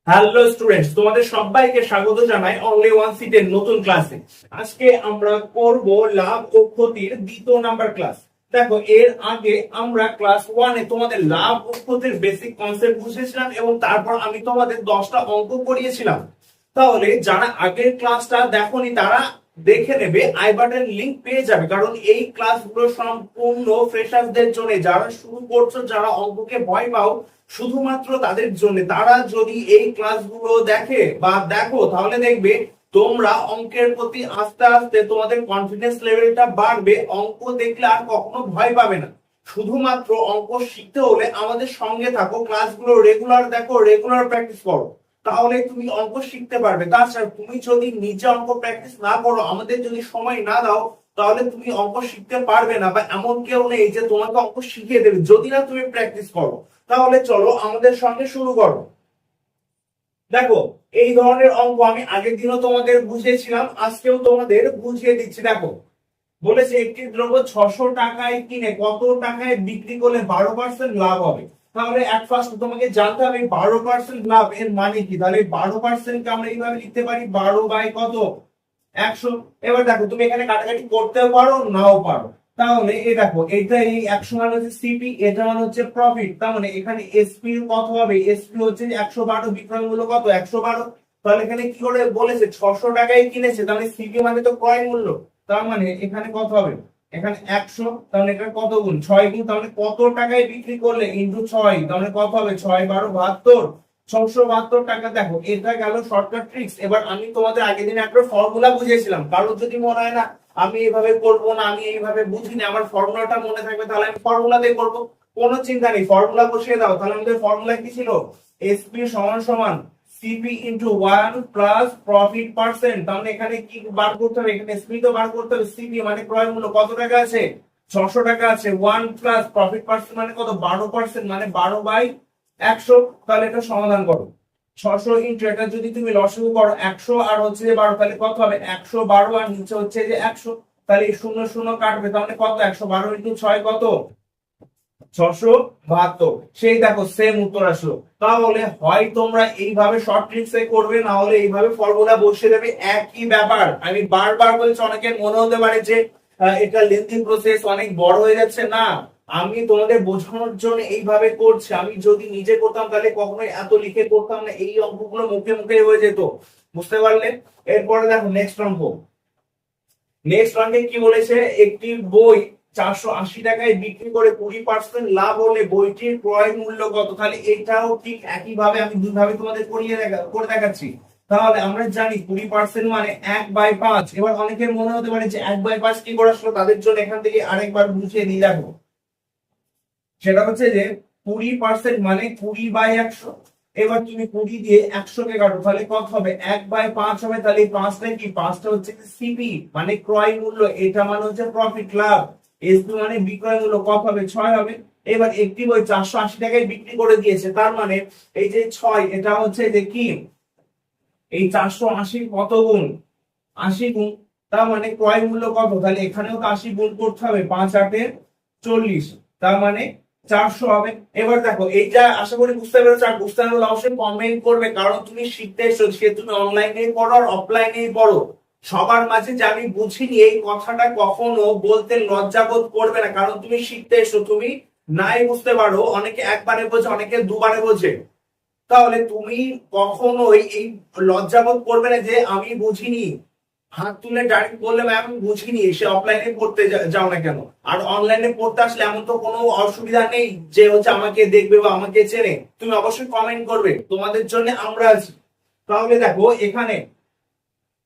Hello students, তোমাদের সবাইকে স্বাগত জানাই অনলি ওয়ান সিটের নতুন ক্লাসে। আজকে আমরা করব লাভ ও ক্ষতির দ্বিতীয় নাম্বার ক্লাস। দেখো, এর আগে আমরা ক্লাস 1-এ তোমাদের লাভ ও ক্ষতির বেসিক কনসেপ্ট বুঝিয়েছিলাম এবং তারপর আমি তোমাদের 10টা অঙ্ক করিয়েছিলাম। তাহলে যারা আগের ক্লাসটা দেখোনি তারা দেখে নেবে, আই বাটন লিংক পেয়ে যাবে, কারণ এই ক্লাসগুলো সম্পূর্ণ ফ্রেশারদের জন্য। যারা শুরু করছো, যারা অঙ্ককে ভয় পাও, শুধুমাত্র তাদের জন্য। তারা যদি এই ক্লাসগুলো দেখো তাহলে দেখবে তোমরা অঙ্কের প্রতি আস্তে আস্তে তোমাদের কনফিডেন্স লেভেলটা বাড়বে। অঙ্ক দেখলে আর কখনো ভয় পাবে না। শুধুমাত্র অঙ্ক শিখতে হলে আমাদের সঙ্গে থাকো, ক্লাসগুলো রেগুলার দেখো, রেগুলার প্র্যাকটিস করো, তাহলে তুমি অঙ্ক শিখতে পারবে। তাছাড়া তুমি যদি নিজে অঙ্ক প্র্যাকটিস না করো, আমাদের যদি সময় না দাও, তাহলে তুমি অঙ্ক শিখতে পারবে না। বা এমন কেউ নেই যে তোমাকে অঙ্ক শিখিয়ে দেবে যদি না তুমি প্র্যাকটিস করো। তাহলে চলো আমাদের সঙ্গে শুরু করো। দেখো, এই ধরনের অঙ্ক আমি আগের দিনও তোমাদের বুঝিয়েছিলাম, আজকেও তোমাদের বুঝিয়ে দিচ্ছি। দেখো, বলেছে একটি দ্রব্য 600 টাকায় কিনে কত টাকায় বিক্রি করলে 12% লাভ হবে। তাহলে এট ফার্স্ট তোমাকে জানতে হবে 12% লাভ এর মানে কি। তাহলে 12% কে আমরা এইভাবে লিখতে পারি 12 বাই কত, 100। এবার দেখো, তুমি এখানে কাটাকাটি করতেও পারো, নাও পারো। তাহলে এই দেখো, এটা এই 100 মানে হচ্ছে সিপি, এটা মানে হচ্ছে প্রফিট। তার মানে এখানে এসপি কত হবে, এসপি হচ্ছে 112, বিক্রয় মূল্য কত, 112। তাহলে এখানে কি করে বলেছে 600 টাকায় কিনেছে, তাহলে সিপি মানে তো ক্রয় মূল্য। তার মানে এখানে কত হবে, এখানে 100, তাহলে এটা কত গুণ 6 গুণ, তাহলে কত টাকায় বিক্রি করলে ইনটু 6, তাহলে কত হবে 6 12 72, 672 টাকা। দেখো, এটা গেল শর্টকাট ট্রিক্স। এবার আমি তোমাদের আগের দিন একটা ফর্মুলা বুঝিয়েছিলাম, কারণ যদি মনে হয় না আমি এইভাবে করবো না, আমি এইভাবে বুঝিনি, আমার ফর্মুলাটা মনে থাকবে, তাহলে আমি ফর্মুলা দিয়ে করবো, কোনো চিন্তা নেই। ফর্মুলা বসিয়ে দাও। তাহলে আমাদের ফর্মুলা কি ছিল, এসপি সমান সমান CP into 1 plus profit percent. তাহলে এখানে কি বার করতে হবে, এখানে এসপি তো বার করতে হবে। সিপি মানে ক্রয় মূল্য কত টাকা আছে, 600 টাকা আছে। 1 প্লাস প্রফিট পার্সেন্ট মানে কত, 12%, মানে 12 বাই 100। তাহলে এটা সমাধান করো। 600 ইন্টু এটা যদি তুমি লসাগু করো 100 আর হচ্ছে যে 12, তাহলে কত হবে 112, আর নিচে হচ্ছে যে 100। তাহলে এই শূন্য শূন্য কাটবে, তাহলে কত 112 ইন্টু 6 কত, 672। সেই দেখো সেম উত্তর আসলো। তাহলে হয় তোমরা এইভাবে শর্ট ট্রিক্স এ করবে, না হলে এইভাবে ফর্মুলা বসিয়ে দেবে, একই ব্যাপার। আমি বারবার বলছি, অনেকের মনে হতে পারে যে এটা লেন্থি প্রসেস, অনেক বড় হয়ে যাচ্ছে। না, আমি তোমাদের বোঝানোর জন্য এইভাবে করছি। আমি যদি নিজে করতাম তাহলে কখনোই এত লিখে করতাম না, এই অঙ্কগুলো মুখে মুখে হয়ে যেত। বুঝতে পারলে? এরপরে দেখো নেক্সট অঙ্ক। নেক্সট অঙ্কে কি বলেছে, একটি বই 480 টাকায় বিক্রি করে 20% লাভ হলে বইটির ক্রয় মূল্য কত। তাহলে এটাও ঠিক একই ভাবে আমি দুইভাবে তোমাদের করে দেখাচ্ছি। তাহলে আমরা জানি 20% মানে 1/5। এবার অনেকের মনে হতে পারে যে 1/5 কি করে আসলো, তাদের জন্য এখান থেকে আরেকবার বুঝিয়ে দিয়ে রাখবো। সেটা হচ্ছে যে 20% মানে 20/100। এবার তুমি 20 দিয়ে 100 কে কাটো, তাহলে কত হবে 1/5 হবে। তাহলে এই 5টা কি, 5টা হচ্ছে সিপি মানে ক্রয় মূল্য, এটা মানে হচ্ছে প্রফিট লাভ। এসপি মানে বিক্রয় মূল্য, কত হবে 6 হবে। এবার একটি বই 480 টাকায় বিক্রি করে দিয়েছে, তার মানে এই যে 6, এটা হচ্ছে যে কি, এই 480 কত গুণ, 80 গুণ। তার মানে ক্রয় মূল্য কত, তাহলে এখানেও তো 80 গুণ করতে হবে, 5 8 40, তার মানে 400 হবে। এবার দেখো, এইটা আশা করি বুঝতে পেরেছো। আর বুঝতে না পারলে অবশ্যই কমেন্ট করবে, কারণ তুমি শিখতে এসো, সে তুমি অনলাইনে পড়ো আর অফলাইনে পড়ো। সবার মাঝে যে আমি বুঝিনি এই কথাটা কখনো বলতে লজ্জা বোধ করবে না, কারণ তুমি শিখতে এসো। তুমি নাই বুঝতে পারো, অনেকে একবারে বোঝে, অনেকে দুবারে বোঝে। তাহলে তুমি কখনোই এই লজ্জাবোধ করবে না যে আমি বুঝিনি। হাত তুলে ডাইরেক্ট বললে ম্যাম আমি বুঝিনি, সে অফলাইনে পড়তে যাও না কেন। আর অনলাইনে পড়তে আসলে এমন তো কোনো অসুবিধা নেই যে হচ্ছে আমাকে দেখবে বা আমাকে চেনে। তুমি অবশ্যই কমেন্ট করবে, তোমাদের জন্য আমরা আছি। তাহলে দেখো এখানে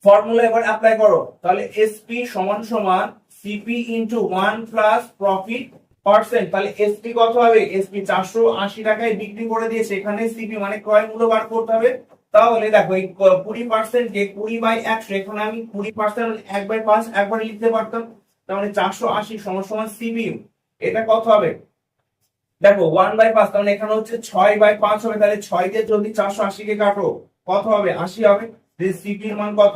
ফর্মুলা এবার অ্যাপ্লাই করো। তাহলে এসপি সমান সমান CP into 1 plus profit percent. তাহলে এসপি কত হবে, এসপি 480 টাকায় বিক্রি করে দিয়েছে, এখানে সিপি মানে ক্রয় মূল্য বার করতে হবে। তাহলে দেখো এই 20% কে 20/100, এখানে আমি 20% 1/5 একবারে লিখতে পারতাম। তাহলে 480 সমান সমান সিপি, এটা কত হবে, দেখো 1/5, তাহলে এখানে হচ্ছে 6/5 হবে। তাহলে 6 দিয়ে যদি 480 কে কাটো, কত হবে 80 হবে। সিপি এর মান কত,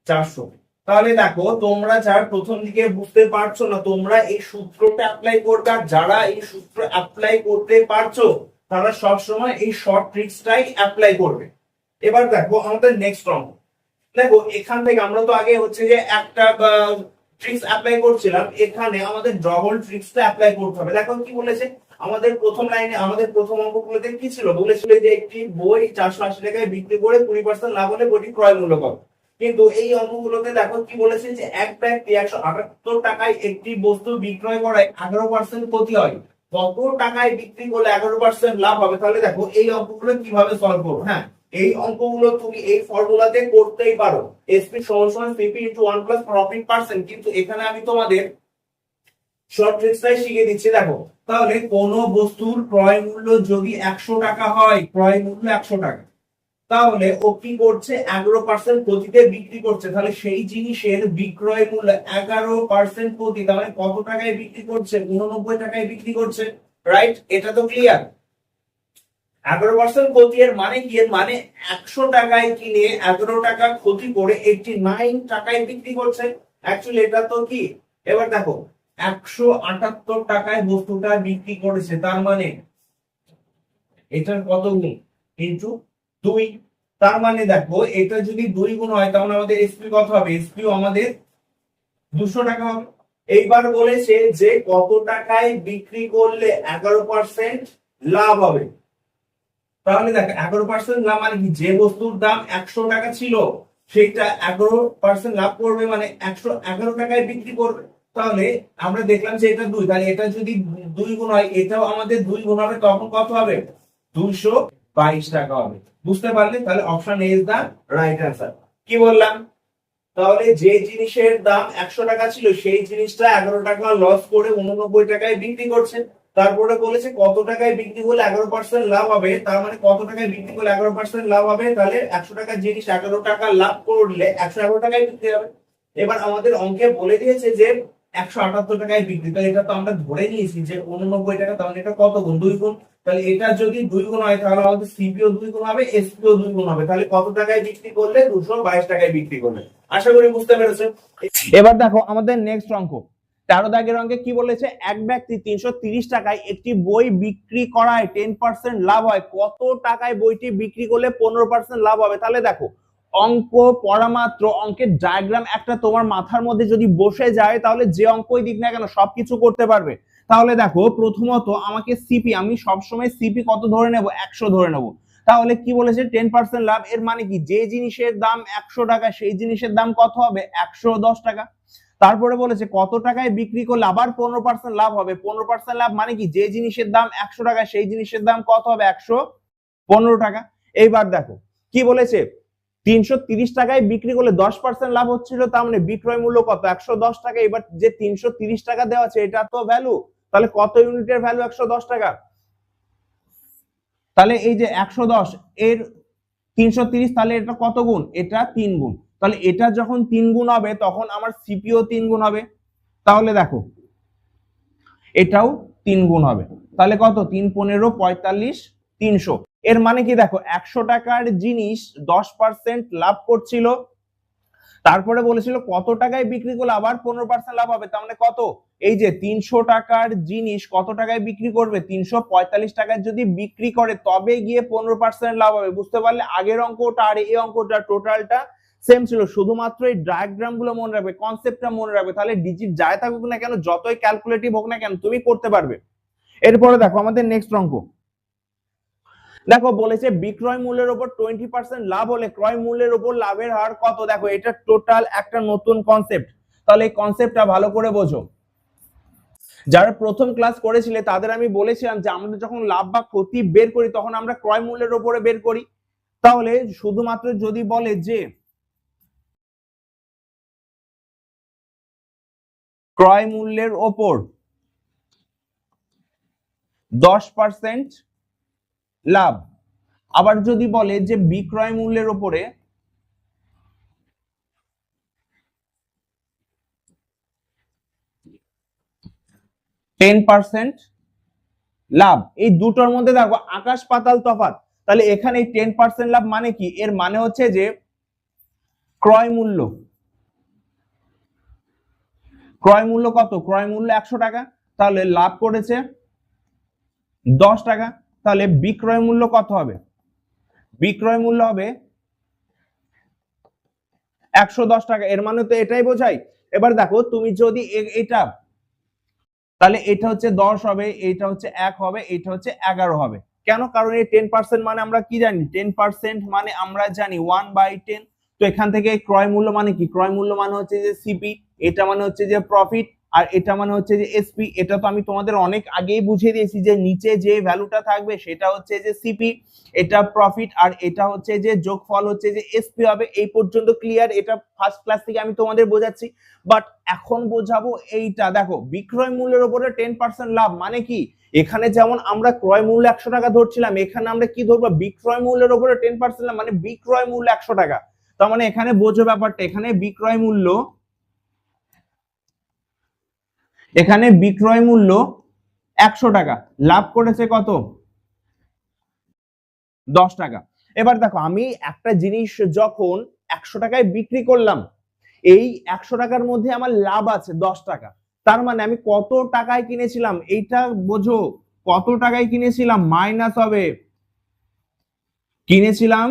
400। তাহলে দেখো, তোমরা যারা প্রথম দিকে বুঝতে পারছো না, তোমরা এই সূত্রটা অ্যাপ্লাই করবে। আর যারা এই সূত্র অ্যাপ্লাই করতে পারছো তারা সবসময় এই শর্ট ট্রিক্সটাই অ্যাপ্লাই করবে। এবার দেখো আমাদের নেক্সট অঙ্ক। দেখো এখান থেকে আমরা তো আগে হচ্ছে যে একটা ট্রিক্স অ্যাপ্লাই করছিলাম, এখানে আমাদের ডবল ট্রিক্সটা অ্যাপ্লাই করতে হবে। দেখো কি বলেছে আমাদের প্রথম লাইনে, আমাদের প্রথম অঙ্কগুলোতে কি ছিল, বলেছিল যে একটি বই 480 টাকায় বিক্রি করে 20% লাভ হলে বইটি ক্রয় মূল্য কত। কিন্তু এই অঙ্কগুলোতে দেখো কি বলেছে যে এক ব্যক্তি 178 টাকায় একটি বস্তু বিক্রয় করায় 11% ক্ষতি হয়, কত টাকায় বিক্রি করলে 11% লাভ হবে। তাহলে দেখো এই অঙ্কগুলো কিভাবে সলভ করবো। হ্যাঁ, এই অঙ্কগুলো তুমি এই ফর্মুলাতে করতেই পারো, এসপি সমান CP into 1 plus profit percent, কিন্তু এখানে আমি তোমাদের শর্ট ট্রিক্সটাই শিখিয়ে দিচ্ছি। দেখো তাহলে কোন বস্তুর ক্রয় মূল্য যদি 100 টাকা হয়, ক্রয় মূল্য 100 টাকা, তাহলে ও কি করছে 11% প্রতিতে বিক্রি করছে, তাহলে সেই জিনিসের বিক্রয় মূল্য 11% প্রতি, তাহলে কত টাকায় বিক্রি করছে, 89 টাকায় বিক্রি করছে। রাইট, এটা তো ক্লিয়ার। 11% ক্ষতি এর মানে কি, এর মানে 100 টাকায় কিনে 11 টাকা ক্ষতি করে 89 টাকায় বিক্রি করছে। অ্যাকচুয়ালি এটা তো কি, এবার দেখো 178 টাকায় বস্তুটা বিক্রি করেছে, তার মানে এটার কত গুণ, ইনটু 2। তার মানে দেখো এটা যদি 2 গুণ হয় তাহলে আমাদের এসপি কত হবে, এসপিও আমাদের 200 টাকা হবে। এইবার বলেছে যে কত টাকায় বিক্রি করলে 11% লাভ হবে। তাহলে দেখ 11% লাভ মানে কি, যে বস্তুর দাম 100 টাকা ছিল সেটা 11% লাভ করবে, মানে 111 টাকায় বিক্রি করবে। তাহলে আমরা দেখলাম যে এটা 2, তাহলে এটা যদি 2 গুণ হয় এটাও আমাদের 2 গুণ হবে, তখন কত হবে, 222 টাকা হবে। বুঝতে পারলে? তাহলে option A is the right answer. কি বললাম, তাহলে যে জিনিসের দাম 100 টাকা ছিল সেই জিনিসটা 11 টাকা লস করে 89 টাকায় বিক্রি করছে। তারপরে বলেছে কত টাকায় বিক্রি করলে 11% লাভ হবে, তার মানে কত টাকায় বিক্রি করলে 11% লাভ হবে, তাহলে 100 টাকার জিনিস 11 টাকা লাভ করলে 111 টাকায় বিক্রি হবে। এবার আমাদের অঙ্কে বলে দিয়েছে যে 178 টাকায় বিক্রি, তাহলে এটা তো আমরা ধরে নিয়েছি যে 89 টাকা, তাহলে এটা কত গুণ, 2 গুণ। তাহলে এটা যদি 2 গুণ হয় তাহলে আমাদের সিপিও 2 গুণ হবে, এসপিও 2 গুণ হবে। তাহলে কত টাকায় বিক্রি করলে, 222 টাকায় বিক্রি করলে। আশা করি বুঝতে পেরেছো। এবার দেখো আমাদের নেক্সট অঙ্ক, 13 দাগের অঙ্কে কি বলেছে, এক ব্যক্তি 330 টাকায় একটি বই বিক্রি করায় 10% লাভ হয়, কত টাকায় বইটি বিক্রি করলে 15% লাভ হবে। তাহলে দেখো অঙ্ক পড়া মাত্র অঙ্কের ডায়াগ্রাম একটা তোমার মাথার মধ্যে যদি বসে যায় তাহলে যে অঙ্কই দিক না কেন সবকিছু করতে পারবে। তাহলে দেখো প্রথমত আমাকে সিপি, আমি সবসময় সিপি কত ধরে নেব, 100 ধরে নেব। তাহলে কি বলেছে 10% লাভ, এর মানে কি যে জিনিসের দাম 100 টাকা সেই জিনিসের দাম কত হবে, 110 টাকা। তারপরে বলেছে কত টাকায় বিক্রি করলে আবার 15% লাভ হবে, 15% লাভ মানে কি যে জিনিসের দাম 100 টাকা সেই জিনিসের দাম কত হবে, 115 টাকা। এইবার দেখো কি বলেছে, 330 টাকায় বিক্রি করলে 10% লাভ হচ্ছিল, তার মানে বিক্রয় মূল্য কত, 110 টাকা। এবার যে 330 টাকা দেওয়া আছে এটা তো ভ্যালু, তাহলে কত ইউনিটের ভ্যালু, 110 টাকা। তাহলে এই যে 110 এর 330, তাহলে এটা কত গুণ, এটা 3 গুণ। তাহলে এটা যখন 3 গুণ হবে তখন আমার সিপিও 3 গুণ হবে। তাহলে দেখো এটাও 3 গুণ হবে, তাহলে কত, 3 15 45 300। এর মানে কি দেখো 100 টাকার জিনিস 10% লাভ করছিল, তারপরে বলেছিল কত টাকায় বিক্রি করলে আবার 15% লাভ হবে, তার মানে কত, এই যে 300 টাকার জিনিস কত টাকায় বিক্রি করবে, 345 টাকায় যদি বিক্রি করে তবে গিয়ে 15% লাভ হবে। বুঝতে পারলে? আগের অঙ্কটা আর এই অঙ্কটা টোটালটা সেম ছিল, শুধুমাত্র এই ডায়াগ্রাম গুলো মনে রাখবে, কনসেপ্টটা মনে রাখবে, তাহলে ডিজিট যাই থাকুক না কেন, যতই ক্যালকুলেটিভ হোক না কেন তুমি করতে পারবে। এরপরে দেখো আমাদের নেক্সট অঙ্ক। দেখো বলেছে বিক্রয় মূল্যের উপর 20% লাভ হলে ক্রয় মূল্যের উপর লাভের হার কত। দেখো এটা টোটাল একটা নতুন কনসেপ্ট, তাহলে এই কনসেপ্টটা ভালো করে বোঝো। যারা প্রথম ক্লাস করেছিলে তাদের আমি বলেছিলাম যে আমরা যখন লাভ বা ক্ষতি বের করি তখন আমরা ক্রয় মূল্যের উপরে বের করি। তাহলে শুধুমাত্র যদি বলে যে ক্রয় মূল্যের ওপর 10% লাভ, আবার যদি বলে যে বিক্রয় মূল্যের উপরে 10% লাভ, এই দুটোর মধ্যে দেখো আকাশ পাতাল তফাৎ। তাহলে এখানে 10% লাভ মানে কি, এর মানে হচ্ছে যে ক্রয় মূল্য, ক্রয় মূল্য কত, ক্রয় মূল্য 100 টাকা, তাহলে লাভ করেছে 10 টাকা। তাহলে বিক্রয় মূল্য কত হবে? বিক্রয় মূল্য হবে 110 টাকা। এর মানে তো এটাই বোঝায়। এবার দেখো তুমি যদি এটা, তাহলে এটা হচ্ছে 10 হবে, এটা হচ্ছে 1 হবে, এটা হচ্ছে 11 হবে। কেন? কারণ এই 10% মানে আমরা কি জানি? 10% মানে আমরা জানি 1/10। তো এখান থেকে ক্রয় মূল্য মানে কি? ক্রয় মূল্য মানে হচ্ছে যে সিপি, এটা মানে হচ্ছে যে প্রফিট, আর এটা মানে হচ্ছে যে এসপি। এটা তো আমি তোমাদের অনেক আগেই বুঝিয়ে দিয়েছি যে নিচে যে ভ্যালুটা থাকবে সেটা হচ্ছে যে সিপি, এটা প্রফিট, আর এটা হচ্ছে যে যোগফল হচ্ছে যে এসপি হবে। এই পর্যন্ত ক্লিয়ার? এটা ফার্স্ট ক্লাস থেকে আমি তোমাদের বোঝাচ্ছি। বাট এখন বোঝাবো এইটা। দেখো বিক্রয় মূল্যের উপরে 10% লাভ মানে কি? এখানে যেমন আমরা ক্রয় মূল্য 100 টাকা ধরছিলাম, এখানে আমরা কি ধরবো? বিক্রয় মূল্যের উপরে 10% লাভ মানে বিক্রয় মূল্য 100 টাকা। তার মানে এখানে বোঝো ব্যাপারটা, এখানে বিক্রয় মূল্য, এখানে বিক্রয় মূল্য 100 টাকা, লাভ করেছে কত? 10 টাকা। এবার দেখো আমি একটা জিনিস যখন 100 টাকায় বিক্রি করলাম, এই 100 টাকার মধ্যে আমার লাভ আছে 10 টাকা। তার মানে আমি কত টাকায় কিনেছিলাম এইটা বোঝো, কত টাকায় কিনেছিলাম? মাইনাস হবে, কিনেছিলাম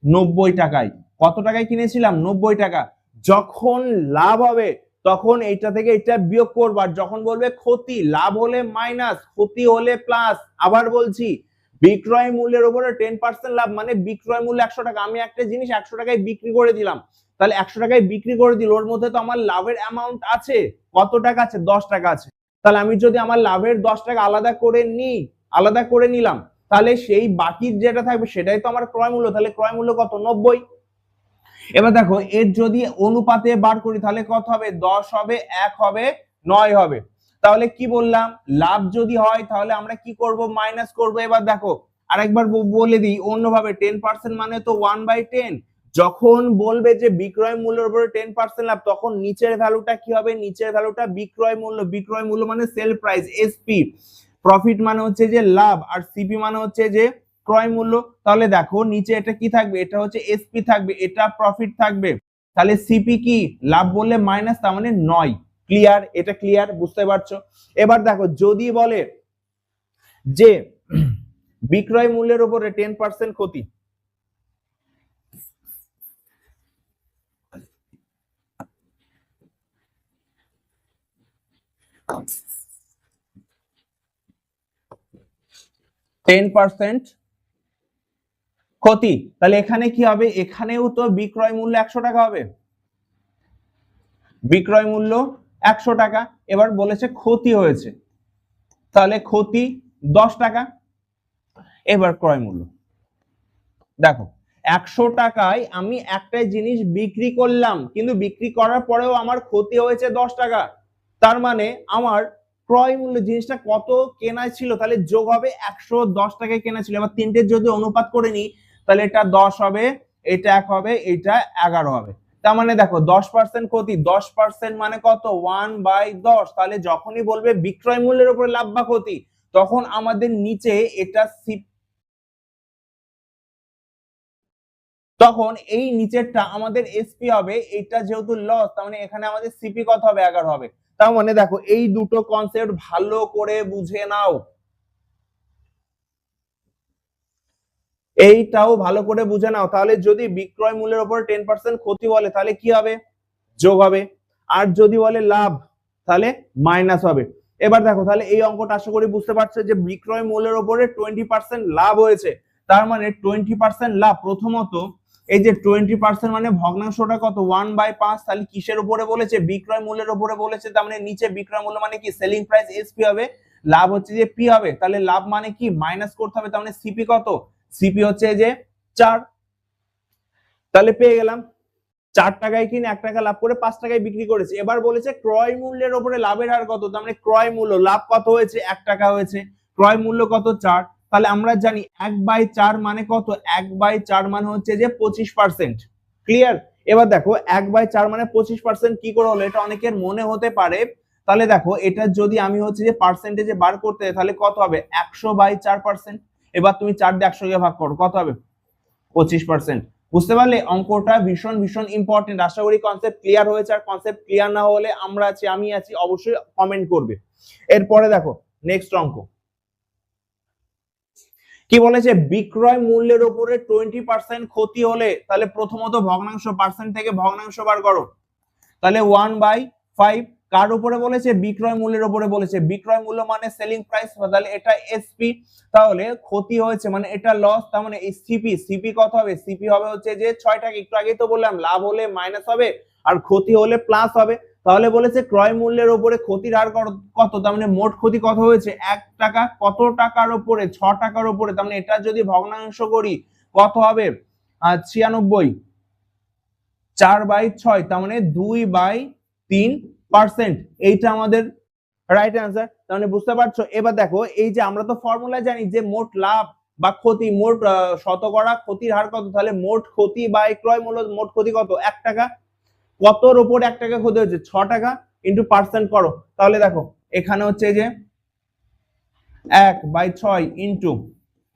90 টাকায়। কত টাকায় কিনেছিলাম? 90 টাকা। যখন লাভ হবে তখন এইটা থেকে এটা বিয়োগ করবা, যখন বলবে ক্ষতি, লাভ হলে মাইনাস, ক্ষতি হলে প্লাস। আবার বলছি, বিক্রয় মূল্যের উপরে 10% লাভ মানে বিক্রয় মূল্য 100 টাকা। আমি একটা জিনিস 100 টাকায় বিক্রি করে দিলাম, তাহলে 100 টাকায় বিক্রি করে দিল, ওর মধ্যে তো আমার লাভের অ্যামাউন্ট আছে। কত টাকা আছে? 10 টাকা আছে। তাহলে আমি যদি আমার লাভের 10 টাকা আলাদা করে নিই, আলাদা করে নিলাম, তাহলে সেই বাকি যেটা থাকবে সেটাই তো আমার ক্রয় মূল্য। তাহলে ক্রয় মূল্য কত? 90। এবার দেখো এর যদি অনুপাতে বার করি তাহলে কত হবে? 10 হবে, 1 হবে, 9 হবে। তাহলে কি বললাম? লাভ যদি হয় তাহলে আমরা কি করব? মাইনাস করব। এবার দেখো আরেকবার বলে দিই অন্যভাবে, 10% মানে তো 1/10। যখন বলবে যে বিক্রয় মূল্যের উপরে 10% লাভ, তখন নিচের ভ্যালুটা কি হবে? নিচের ভ্যালুটা বিক্রয় মূল্য। বিক্রয় মূল্য মানে সেল প্রাইস, এসপি। প্রফিট মানে হচ্ছে যে লাভ, আর সিপি মানে হচ্ছে যে ক্রয় মূল্য। তাহলে দেখো নিচে এটা কি থাকবে? এটা হচ্ছে এসপি থাকবে, এটা প্রফিট থাকবে। তাহলে সিপি কি? লাভ বললে মাইনাস, তার মানে 9। ক্লিয়ার? এটা ক্লিয়ার? বুঝতে পারছো? এবার দেখো যদি বলে যে বিক্রয় মূল্যের উপরে 10% ক্ষতি, ক্ষতি, তাহলে এখানে কি হবে? এখানেও তো বিক্রয় মূল্য 100 টাকা হবে, বিক্রয় মূল্য 100 টাকা। এবার বলেছে ক্ষতি হয়েছে, তাহলে ক্ষতি 10 টাকা। এবার ক্রয় মূল্য দেখো, 100 টাকায় আমি একটা জিনিস বিক্রি করলাম, কিন্তু বিক্রি করার পরেও আমার ক্ষতি হয়েছে 10 টাকা। তার মানে আমার ক্রয় মূল্য, জিনিসটা কত কেনা ছিল, তাহলে যোগ হবে 110 টাকায় কেনা ছিল। এবার তিনটের যদি অনুপাত করে নিই তাহলে এটা 10 হবে, এটা 1 হবে, এটা 11 হবে। তার মানে দেখো 10% ক্ষতি, 10% মানে কত? 1/10। তাহলে যখনই বলবে বিক্রয় মূল্যের উপরে লাভ বা ক্ষতি, তখন আমাদের নিচে এটা তখন এই নিচেরটা আমাদের এসপি হবে। এটা যেহেতু লস, তার মানে এখানে আমাদের সিপি কত হবে? 11 হবে। তার মানে দেখো এই দুটো কনসেপ্ট ভালো করে বুঝে নাও, এইটাও ভালো করে বুঝে নাও। তাহলে যদি বিক্রয় মূল্যের উপর 10% ক্ষতি বলে তাহলে কি হবে? যোগ হবে। আর যদি বলে লাভ তাহলে মাইনাস হবে। এবার দেখো তাহলে এই অঙ্কটা আশা করি বুঝতে পারছো যে বিক্রয় মূল্যের উপরে 20% লাভ হয়েছে। তার মানে 20% লাভ, প্রথমত এই যে 20% মানে ভগ্নাংশটা কত? 1/5। তাহলে কিসের উপরে বলেছে? বিক্রয় মূল্যের উপরে বলেছে। তার মানে নিচে বিক্রয় মূল্য মানে কি? সেলিং প্রাইস এসপি হবে, লাভ হচ্ছে যে পি হবে। তাহলে লাভ মানে কি? মাইনাস করতে হবে। তার মানে সিপি কত? সিপি হচ্ছে যে 4। তাহলে পেয়ে গেলাম 4 টাকায় কিনে 1 টাকা লাভ করে 5 টাকায় বিক্রি করেছে। এবার বলেছে ক্রয় মূল্যের উপরে লাভের হার কত? তার মানে ক্রয় মূল্য, লাভ কত হয়েছে? 1 টাকা হয়েছে, ক্রয় মূল্য কত? 4। তাহলে আমরা জানি 1/4 মানে কত? 1/4 মানে হচ্ছে যে 25%। ক্লিয়ার? এবার দেখো 1/4 মানে 25% কি করে হলো? এটা অনেকের মনে হতে পারে। তাহলে দেখো এটা যদি আমি হচ্ছে যে পার্সেন্টেজে বার করতে, তাহলে কত হবে? 100/4%। এবার তুমি 4 দিয়ে 100 কে ভাগ করো, কত হবে? 25%। বুঝতে পারলে? অঙ্কটা ভীষণ ভীষণ ইম্পর্টেন্ট। আশা করি কনসেপ্ট ক্লিয়ার হয়েছে। আর কনসেপ্ট ক্লিয়ার না হলে আমরা আছি, আমি আছি, অবশ্যই কমেন্ট করবে। এরপরে দেখো নেক্সট অঙ্ক। কি বলেছে, বিক্রয় মূল্যের উপরে 20% ক্ষতি হলে তাহলে প্রথমত ভগ্নাংশ পার্সেন্ট থেকে ভগ্নাংশ বার করো, তাহলে 1/5 কার উপরে বলেছে, বিক্রয় মূল্যের উপরে বলেছে। বিক্রয় মূল্য মানে সেলিং প্রাইস, তাহলে এটা এসপি, তাহলে ক্ষতি হয়েছে মানে এটা লস, তার মানে এই সিপি, সিপি কত হবে, সিপি হবে হচ্ছে যে 6 টাকা, একটু আগেই তো বললাম লাভ হলে মাইনাস হবে আর ক্ষতি হলে প্লাস হবে। তাহলে বলেছে ক্রয় মূল্যের উপরে ক্ষতির হার কত, তার মানে মোট ক্ষতি কত হয়েছে 1 টাকা, কত টাকার উপরে, 6 টাকার উপরে, তার মানে এটা যদি ভগ্নাংশ করি কত হবে 96, 4/6, তার মানে 2/3%, এইটা আমাদের রাইট অ্যান্সার। তার মানে বুঝতে পারছো। এবার দেখো এই যে আমরা তো ফর্মুলা জানি যে মোট লাভ বা ক্ষতি, মোট শতকরা ক্ষতির হার কত, তাহলে মোট ক্ষতি বাই ক্রয় মূল্য, মোট ক্ষতি কত 1 টাকা, কতর উপর 1 টাকা ক্ষতি হচ্ছে 6 টাকা ইন্টু পার্সেন্ট করো, তাহলে দেখো এখানে হচ্ছে যে 1/6 ইন্টু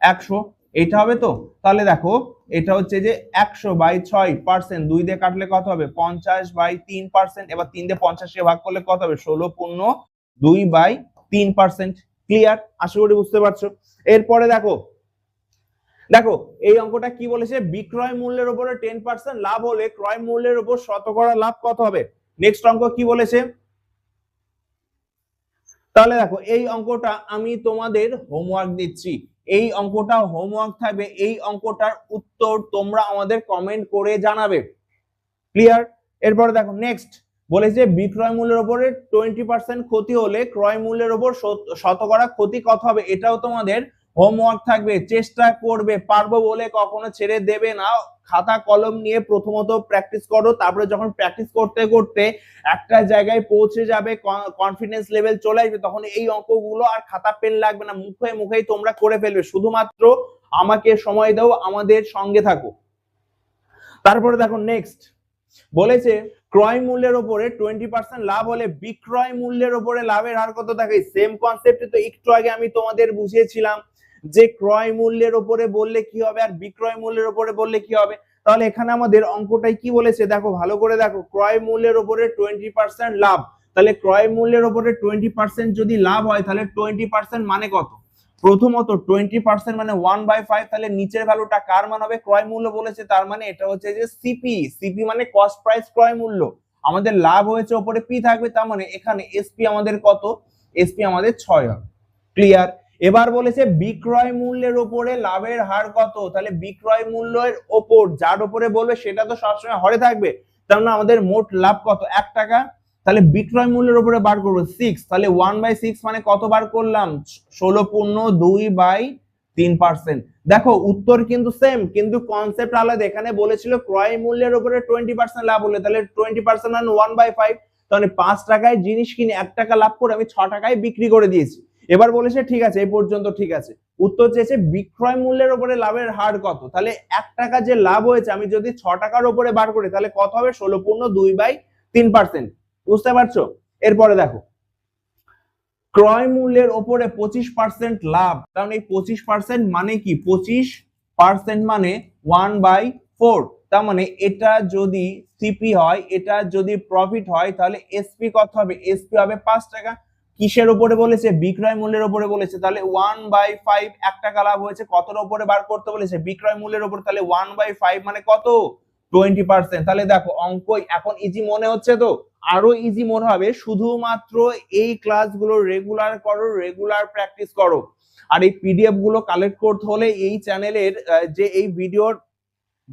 100, এটা হবে তো। তাহলে দেখো এটা হচ্ছে যে 100/6%, 2 দিয়ে কাটলে কত হবে 50/3%, এবার 3 দিয়ে 50 কে ভাগ করলে কত হবে 16/2/3%। ক্লিয়ার, আশা করি বুঝতে পারছো। এরপরে দেখো দেখো এই অঙ্কটা কি বলেছে, বিক্রয় মূল্যের উপরে 10% লাভ হলে ক্রয় মূল্যের উপর শতকরা লাভ কত হবে। নেক্সট অঙ্ক কি বলেছে, তাহলে দেখো এই অঙ্কটা আমি তোমাদের হোমওয়ার্ক দিচ্ছি, এই অঙ্কটা হোমওয়ার্ক থাকবে, এই অঙ্কটার উত্তর তোমরা আমাদের কমেন্ট করে জানাবে। ক্লিয়ার। এরপরে দেখো নেক্সট বলেছে বিক্রয় মূল্যের উপরে 20% ক্ষতি হলে ক্রয় মূল্যের উপর শতকরা ক্ষতি কত হবে, এটাও তোমাদের হোমওয়ার্ক থাকবে। চেষ্টা করবে, পারবো বলে কখনো ছেড়ে দেবে না, খাতা কলম নিয়ে প্রথমত প্র্যাকটিস করো, তারপরে যখন প্র্যাকটিস করতে করতে একটা জায়গায় পৌঁছে যাবে, কনফিডেন্স লেভেল চলে আসবে, তখন এই অঙ্কগুলো আর খাতা পেন লাগবে না, মুখে মুখেই তোমরা করে ফেলবে। শুধুমাত্র আমাকে সময় দাও, আমাদের সঙ্গে থাকো। তারপরে দেখো নেক্সট বলেছে ক্রয় মূল্যের উপরে 20% লাভ হলে বিক্রয় মূল্যের উপরে লাভের হার কত থাকে। সেম কনসেপ্টে তো একটু আগে আমি তোমাদের বুঝিয়েছিলাম যে ক্রয় মূল্যের উপরে বললে কি হবে আর বিক্রয় মূল্যের উপরে বললে কি হবে। তাহলে এখানে আমাদের অঙ্কটাই কি বলেছে দেখো, ভালো করে দেখো, ক্রয় মূল্যের উপরে 20% লাভ, তাহলে ক্রয় মূল্যের উপরে 20% যদি লাভ হয় তাহলে 20% মানে কত, প্রথমত 20% মানে 1/5, তাহলে নিচের ভ্যালুটা কার মান হবে, ক্রয় মূল্য বলেছে, তার মানে এটা হচ্ছে যে সিপি, সিপি মানে কস্ট প্রাইস ক্রয় মূল্য, আমাদের লাভ হয়েছে উপরে পি থাকবে, তার মানে এখানে এসপি আমাদের কত, এসপি আমাদের 6 হবে। ক্লিয়ার। এবার বলেছে বিক্রয় মূল্যের উপরে লাভের হার কত, তাহলে বিক্রয় মূল্যের ওপর যার উপরে বলবে সেটা তো সবসময় হরে থাকবে, তার মানে আমাদের মোট লাভ কত 1 টাকা, তাহলে বিক্রয় মূল্যের উপরে বার করবো 6, তাহলে 1/6 মানে কত বার করলাম 16.2/3%। দেখো উত্তর কিন্তু সেম, কিন্তু কনসেপ্ট আলাদা। এখানে বলেছিল ক্রয় মূল্যের উপরে 20% লাভ হলে, তাহলে 20% মানে 1/5, তাহলে 5 টাকায় জিনিস কিনে 1 টাকা লাভ করে আমি 6 টাকায় বিক্রি করে দিয়েছি। এবার বলেছে ঠিক আছে এই পর্যন্ত ঠিক আছে, উত্তর চেয়েছে বিক্রয় মূল্যের উপরে লাভের হার কত, তাহলে 1 টাকা যে লাভ হয়েছে আমি যদি 6 টাকার উপরে বার করি তাহলে কত হবে 16.2/3%। বুঝতে পারছো। এরপরে দেখো ক্রয় মূল্যের উপরে 25% লাভ, কারণ এই 25% মানে কি, 25% মানে 1/4, তার মানে এটা যদি সিপি হয়, এটা যদি প্রফিট হয়, তাহলে এসপি কত হবে, এসপি হবে 5 টাকা। কিসের উপরে বলেছে, বিক্রয় মূল্যের উপরে বলেছে, তাহলে 1/5, 1 টাকা লাভ হয়েছে, কতর উপরে বার করতে বলেছে, বিক্রয় মূল্যের উপরে, তাহলে 1/5 মানে কত 20%। তাহলে দেখো অঙ্ক এখন ইজি মনে হচ্ছে তো, আরো ইজি মনে হবে শুধুমাত্র এই ক্লাসগুলো রেগুলার করো, রেগুলার প্র্যাকটিস করো। আর এই পিডিএফ গুলো কালেক্ট করতে হলে এই চ্যানেলের যে এই ভিডিওর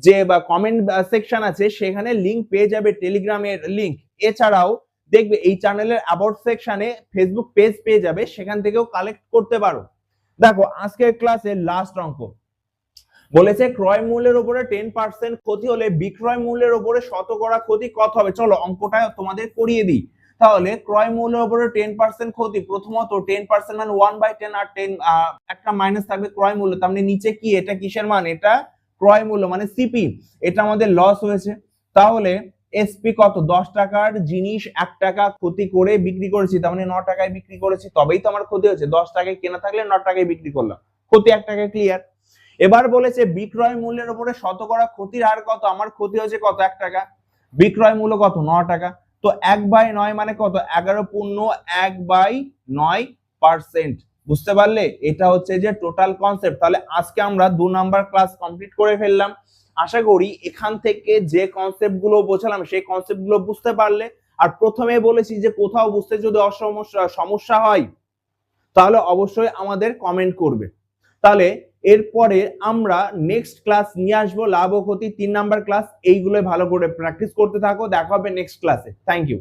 যে বা কমেন্ট সেকশন আছে সেখানে লিংক পেয়ে যাবে, টেলিগ্রামের লিংক। এছাড়াও দেখবে এই চ্যানেলের অ্যাবাউট সেকশনে ফেসবুক পেজ পেয়ে যাবে, সেখান থেকেও কালেক্ট করতে পারো। দেখো আজকের ক্লাসের লাস্ট অঙ্ক বলেছে ক্রয় মূল্যের উপরে 10% ক্ষতি হলে বিক্রয় মূল্যের উপরে শতকরা ক্ষতি কত হবে। চলো অঙ্কটা তোমাদের করিয়ে দিই। তাহলে ক্রয় মূল্যের উপরে 10% ক্ষতি, প্রথমত 10% মানে 1/10, আর 10 একটা মাইনাস থাকবে ক্রয় মূল্য, তার মানে নিচে কি, এটা কিসের মান, এটা ক্রয় মূল্য মানে সিপি, এটা আমাদের লস হয়েছে। তাহলে এসপি কত, 10 টাকার জিনিস 1 টাকা ক্ষতি করে বিক্রি করেছি, তার মানে 9 টাকায় বিক্রি করেছি, তবেই তো আমার ক্ষতি হয়েছে। 10 টাকায় কেনা থাকলে 9 টাকায় বিক্রি করলাম, ক্ষতি 1 টাকায়। ক্লিয়ার। এবার বলেছে বিক্রয় মূল্যের উপরে শতকরা ক্ষতির হার কত, আমার ক্ষতি হয়েছে কত 1 টাকা, বিক্রয় মূল্য কত 9 টাকা, তো 1/9 মানে কত 11.1/9%। বুঝতে পারলে? এটা হচ্ছে যে টোটাল কনসেপ্ট। তাহলে আজকে আমরা 2 নাম্বার ক্লাস কমপ্লিট করে ফেললাম। আশা করি এখান থেকে যে কনসেপ্ট গুলো বোঝালাম সেই কনসেপ্ট গুলো বুঝতে পারলে। আর প্রথমে বলেছি যে কোথাও বুঝতে যদি সমস্যা হয় তাহলে অবশ্যই আমাদের কমেন্ট করবে। তাহলে এরপরে আমরা নেক্সট ক্লাস নিয়ে আসবো লাভ ও ক্ষতি 3 নাম্বার ক্লাস। এইগুলো ভালো করে প্র্যাকটিস করতে থাকো। দেখা হবে নেক্সট ক্লাসে। Thank you.